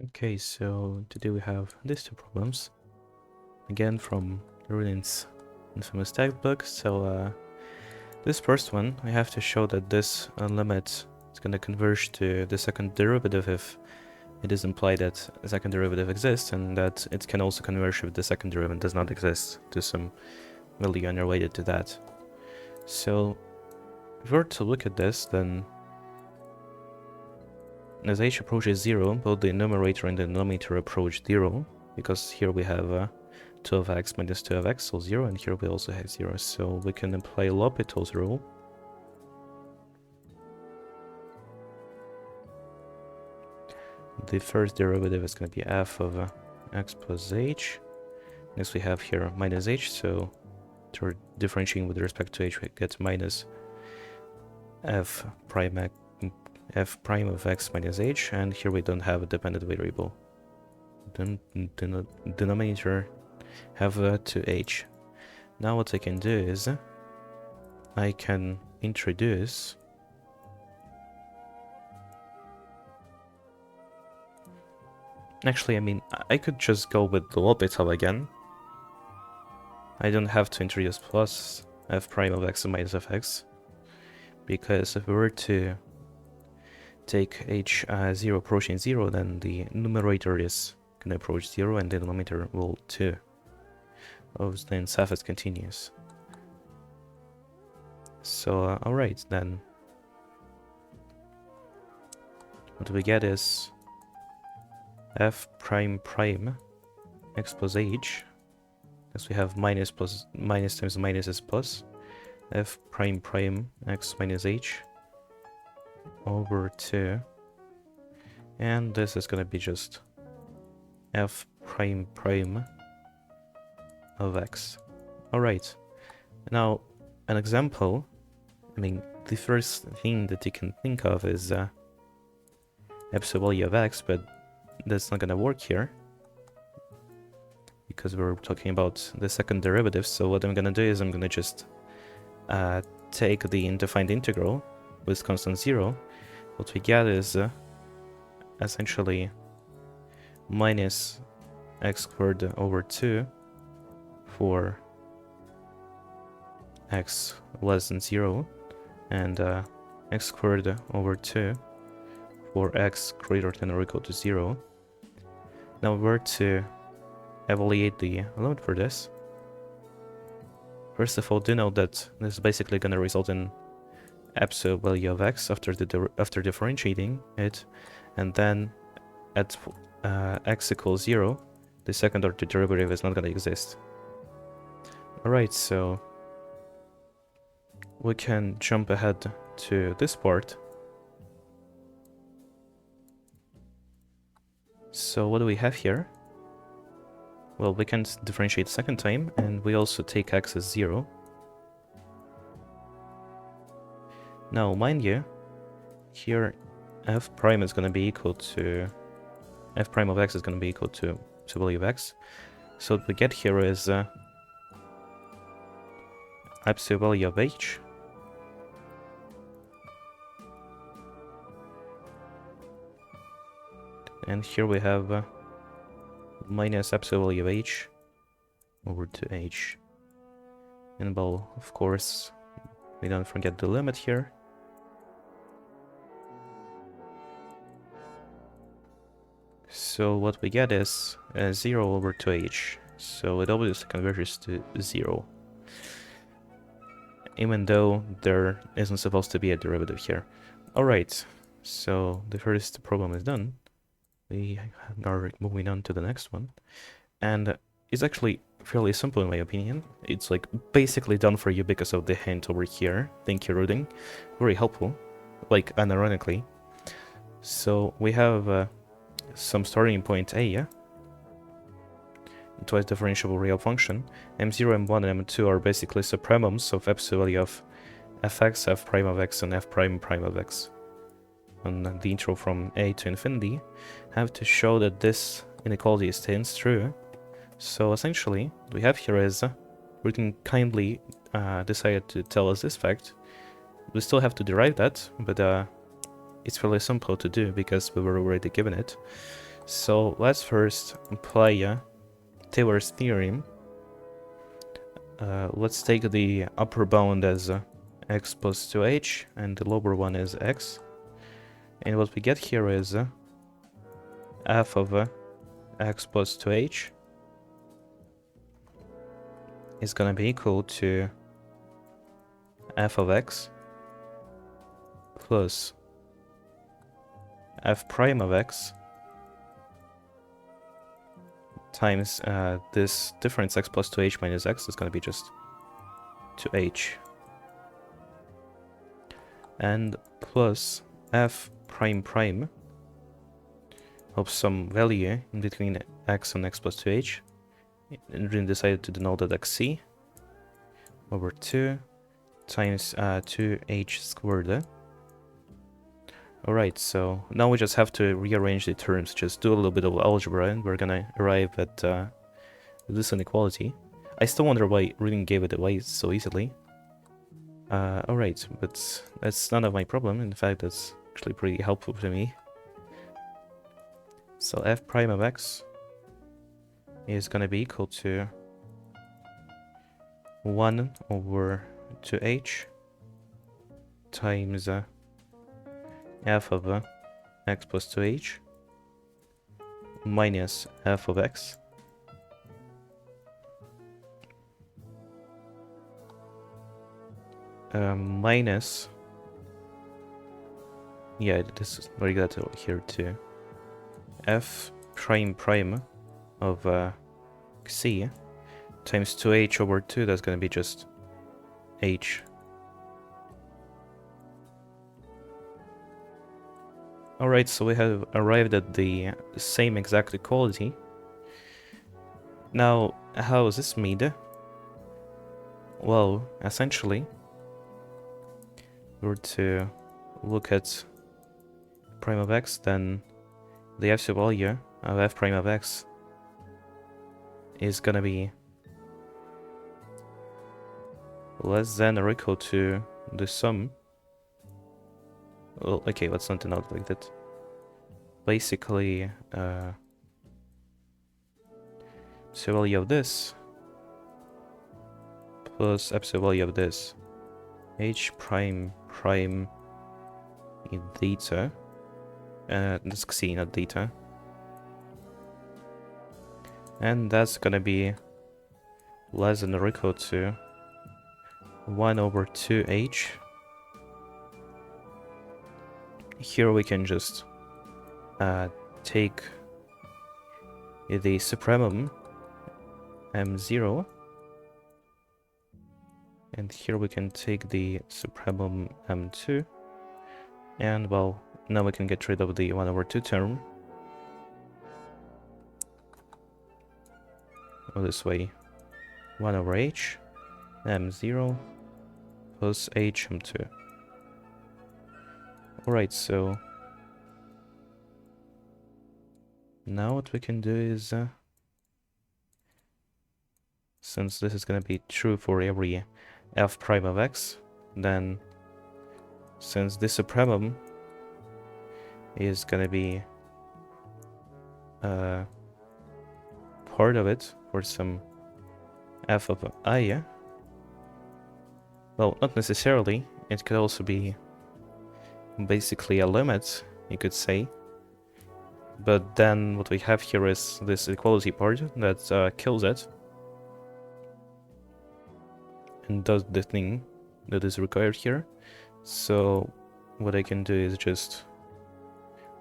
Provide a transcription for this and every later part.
Okay, so today we have these two problems, again from Runin's infamous textbook. So this first one, I have to show that this limit is going to converge to the second derivative if it is implied that a second derivative exists, and that it can also converge if the second derivative does not exist to some value unrelated to that. So if we were to look at this, then as h approaches 0, both the numerator and the denominator approach 0, because here we have 2 of x minus 2 of x, so 0, and here we also have 0, so we can apply L'Hopital's rule. The first derivative is going to be f of x plus h. Next we have here minus h, so to differentiating with respect to h, we get minus f prime of x minus h, and here we don't have a dependent variable. Denominator have 2h. Now what I can do is I can introduce I could just go with the L'Hopital again. I don't have to introduce plus f prime of x and minus of x, because if we were to take h0 approaching 0, then the numerator is going to approach 0 and the denominator will 2. Then Saf is continuous. So alright, then what we get is f prime prime x plus h, as we have minus times minus is plus, f prime prime x minus h over 2, and this is going to be just f prime prime of x. Alright, now an example, the first thing that you can think of is absolute value of x, but that's not gonna work here because we're talking about the second derivative. So what I'm gonna do is I'm gonna just take the undefined integral with constant 0. What we get is essentially minus x squared over 2 for x less than 0, and x squared over 2 for x greater than or equal to 0. Now if we were to evaluate the limit for this, first of all, do note that this is basically going to result in absolute value of x after differentiating it, and then at x equals 0, the second order derivative is not going to exist. Alright, so we can jump ahead to this part. So what do we have here? Well, we can differentiate second time, and we also take x as 0. Now, mind you, here f prime is going to be equal to f prime of x is going to be equal to value of x. So what we get here is absolute value of h and here we have minus absolute value of h over 2h. And well, of course, we don't forget the limit here. So what we get is 0 over 2h. So it obviously converges to 0, even though there isn't supposed to be a derivative here. Alright, so the first problem is done. We are moving on to the next one, and it's actually fairly simple in my opinion. It's like basically done for you because of the hint over here. Thank you, Ruding. Very helpful, like unironically. So we have some starting point a, twice differentiable real function. m0, m1, and m2 are basically supremums of absolute value of fx, f prime of x, and f prime prime of x. On the intro from a to infinity, have to show that this inequality stands true. So essentially, what we have here is Rutin kindly decided to tell us this fact. We still have to derive that, but it's fairly simple to do because we were already given it. So let's first apply Taylor's theorem. Let's take the upper bound as x plus 2h and the lower one as x. And what we get here is f of x plus 2h is gonna be equal to f of x plus f prime of x times this difference x plus 2h minus x is gonna be just 2h, and plus f prime prime of some value in between x and x plus 2h, and then decided to denote that xc over 2 times 2h squared. Alright, so now we just have to rearrange the terms, just do a little bit of algebra, and we're gonna arrive at this inequality. I still wonder why reading gave it away so easily. Alright, but that's none of my problem. In fact, that's actually pretty helpful to me. So f prime of x is gonna be equal to 1 over 2h times f of x plus 2h minus f of x minus, yeah, this is what you got here too, f prime prime of c times 2h over 2, that's gonna be just h. Alright, so we have arrived at the same exact equality. Now, how is this made? Well, essentially, if we were to look at prime of x, then the absolute value of f prime of x is gonna be less than or equal to the sum. Well, okay, let's not denote like that. Basically, absolute value of this plus absolute value of this, h prime prime in theta, that's c, not theta, and that's gonna be less than or equal to 1 over 2h. Here we can just take the supremum m0, and here we can take the supremum m2, and well, now we can get rid of the 1 over 2 term. Go this way, 1 over h m0 plus h m2. Alright, so now what we can do is, since this is gonna be true for every f prime of x, then since this supremum is gonna be part of it for some f of I, well, not necessarily, it could also be basically a limit, you could say. But then what we have here is this equality part that kills it and does the thing that is required here. So what I can do is just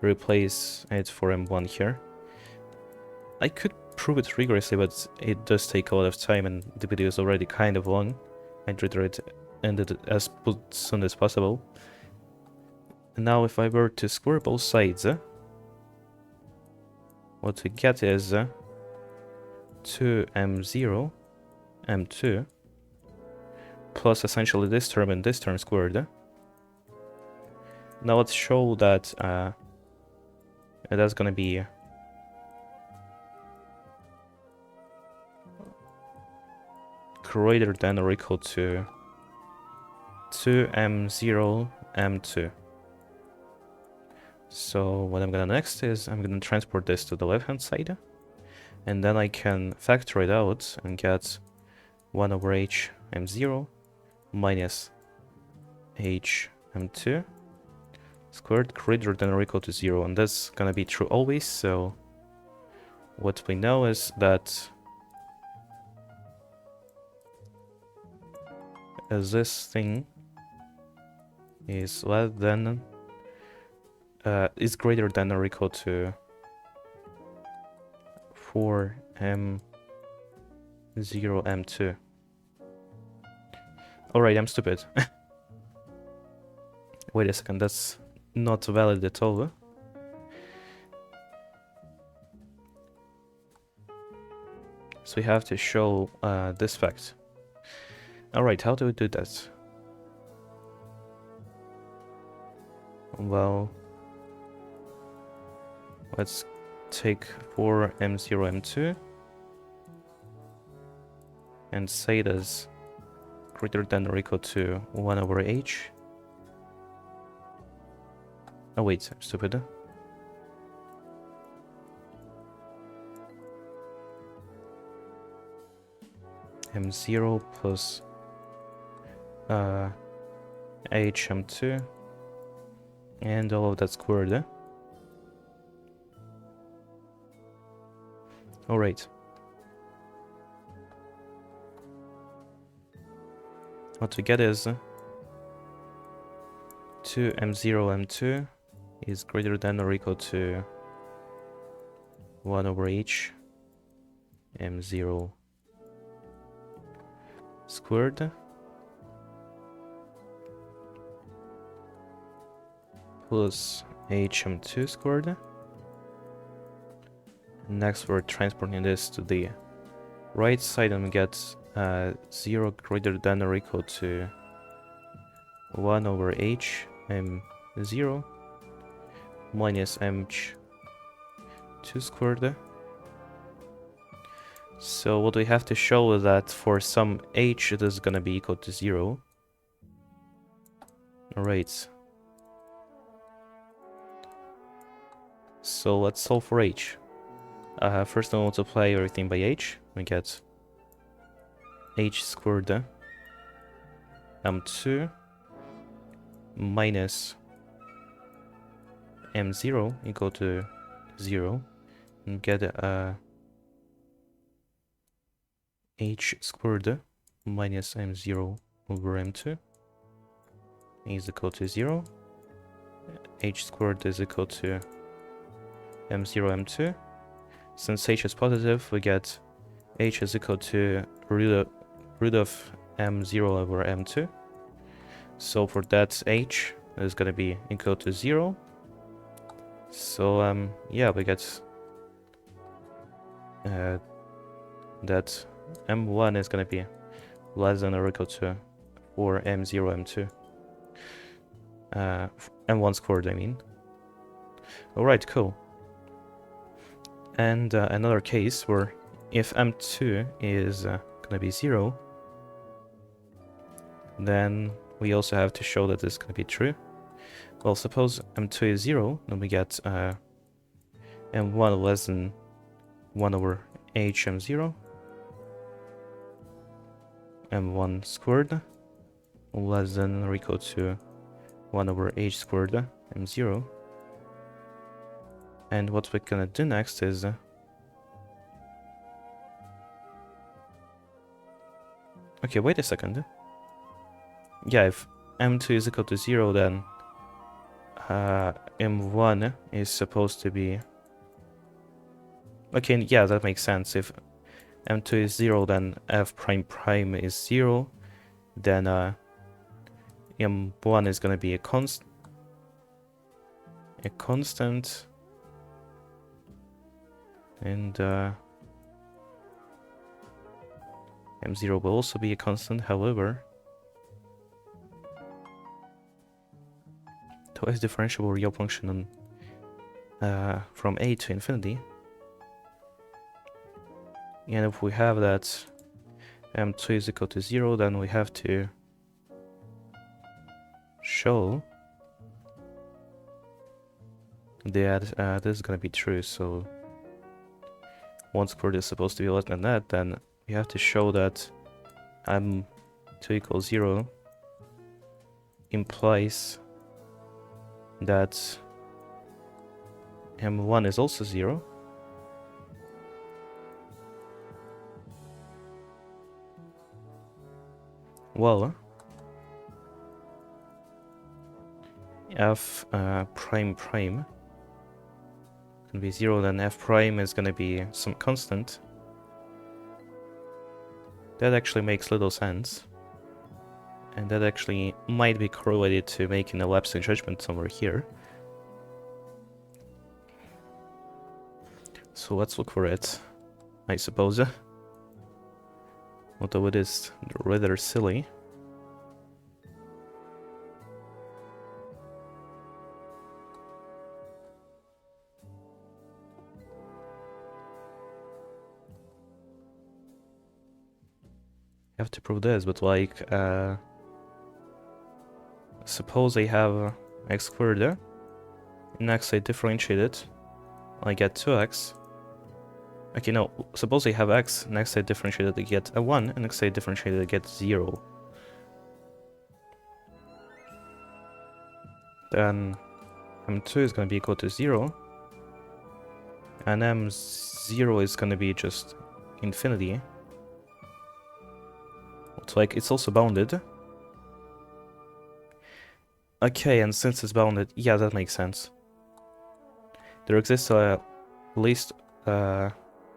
replace it for m1 here. I could prove it rigorously, but it does take a lot of time and the video is already kind of long. I'd rather it ended as soon as possible. And now if I were to square both sides, what we get is 2m0 m2 plus essentially this term and this term squared. Now let's show that that's gonna be greater than or equal to 2m0 m2. So what I'm gonna next is I'm gonna transport this to the left-hand side, and then I can factor it out and get 1 over h m0 minus h m2 squared greater than or equal to 0, and that's gonna be true always. So what we know is that as this thing is less than is greater than or equal to 4m0 m2. Alright, I'm stupid. Wait a second, that's not valid at all. So we have to show this fact. Alright, how do we do that? Well, let's take 4m0 m2 and say it is greater than or equal to 1 over h. Oh wait, I'm stupid. m0 plus h m2 and all of that squared. Alright. What we get is 2m0 m2 is greater than or equal to 1 over h m0 squared plus h m2 squared. Next we're transporting this to the right side and we get 0 greater than or equal to 1 over h m0 minus m2 squared. So what we have to show is that for some h it is gonna be equal to 0. Alright. So let's solve for h. First I'll multiply everything by h. We get h squared m2 minus m0 equal to 0, and get h squared minus m0 over m2 is equal to 0. H squared is equal to m0 m2. Since h is positive, we get h is equal to root of m0 over m2. So for that, h is going to be equal to 0. So yeah, we get that m1 is going to be less than or equal to 4m0 m2. m1 squared, I mean. Alright, cool. And another case where if m2 is gonna be 0, then we also have to show that this is gonna be true. Well, suppose m2 is 0, then we get m1 less than 1 over h m0, m1 squared less than or equal to 1 over h squared m0. And what we're gonna do next is okay, wait a second. Yeah, if m2 is equal to 0, then m1 is supposed to be... Okay, yeah, that makes sense. If m2 is 0, then f prime prime is 0, then m1 is gonna be a constant, and m0 will also be a constant. However, the is differentiable real function on, from a to infinity, and if we have that m2 is equal to 0, then we have to show that this is gonna be true, so 1 squared is supposed to be less than that, then we have to show that m2 equals 0 implies that m1 is also 0. Well, f prime prime can be 0, then f prime is gonna be some constant. That actually makes little sense. And that actually might be correlated to making a lapse in judgment somewhere here. So let's look for it, I suppose. Although it is rather silly. I have to prove this, but like, suppose I have x squared there. Next I differentiate it. I get 2x. Okay, no, suppose I have x, next I differentiate it, I get a 1, and next I differentiate it, I get 0. Then m2 is going to be equal to 0, and m0 is going to be just infinity. It's like, it's also bounded. Okay, and since it's bounded, yeah, that makes sense. There exists a least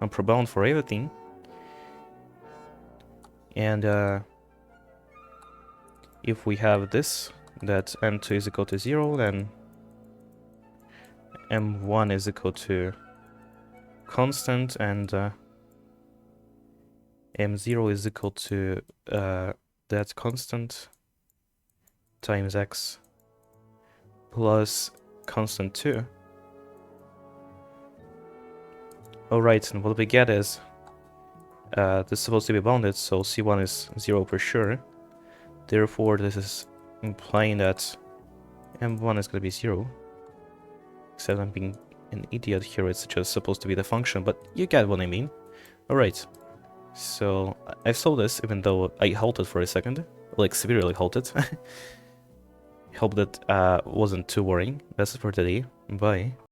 upper bound for everything. And if we have this, that m2 is equal to 0, then m1 is equal to constant, and m0 is equal to that constant times x plus constant 2. Alright, and what we get is this is supposed to be bounded, so c1 is 0 for sure. Therefore, this is implying that m1 is going to be 0. Except I'm being an idiot here, it's just supposed to be the function, but you get what I mean. Alright, so I saw this even though I halted for a second, like severely halted. Hope that wasn't too worrying. That's it for today. Bye.